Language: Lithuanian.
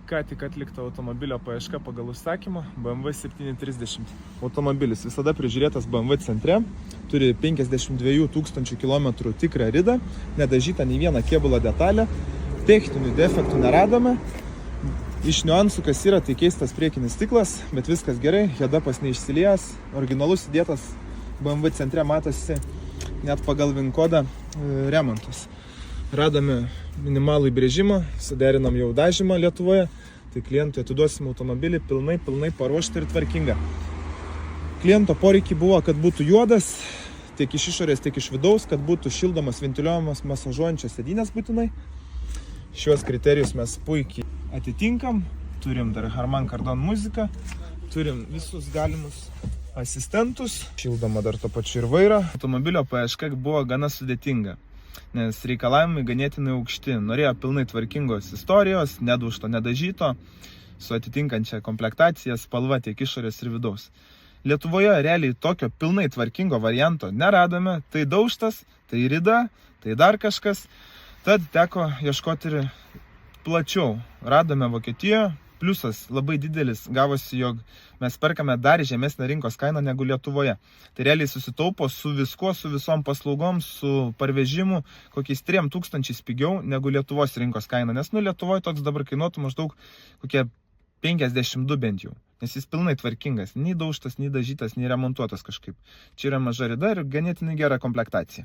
Ką tik atlikta automobilio paieška pagal užsakymą BMW 730. Automobilis visada prižiūrėtas BMW centre, turi 52 000 km tikrą ridą, nedažyta nei viena kėbulo detalė, techninių defektų neradome. Iš niuansų, kas yra, tai keistas priekinis stiklas, bet viskas gerai, head-upas neišsiliejęs, originalus įdėtas BMW centre matosi net pagal VIN kodą remontus. Radome minimalų įbrėžimą, suderinam jau dažymą Lietuvoje, tai klientui atiduosim automobilį pilnai paruoštą ir tvarkingą. Kliento poreikiai buvo, kad būtų juodas, tiek iš išorės, tiek iš vidaus, kad būtų šildomas, ventiliuojamas, masažuojančios sėdynės būtinai. Šiuos kriterijus mes puikiai atitinkam, turim dar Harman Kardon muziką, turim visus galimus asistentus, šildoma dar to pačiu ir vairą. Automobilio paieška buvo gana sudėtinga, nes reikalavimai ganėtinai aukšti. Norėjo pilnai tvarkingos istorijos, nedaužto, nedažyto, su atitinkančia komplektacija, spalva tiek išorės ir vidaus. Lietuvoje realiai tokio pilnai tvarkingo varianto neradome, tai daužtas, tai rida, tai dar kažkas. Tad teko ieškoti ir plačiau. Radome Vokietijoje, pliusas labai didelis, gavosi, jog mes perkame dar žemesnę rinkos kainą negu Lietuvoje. Tai realiai susitaupo su viskuo, su visom paslaugom, su parvežimu, kokiais 3000 pigiau negu Lietuvos rinkos kaina. Nes Lietuvoje toks dabar kainuotų maždaug kokie 52 bent jau. Nes jis pilnai tvarkingas, nei daužtas, nei dažytas, nei remontuotas kažkaip. Čia yra maža rida ir ganėtinai gera komplektacija.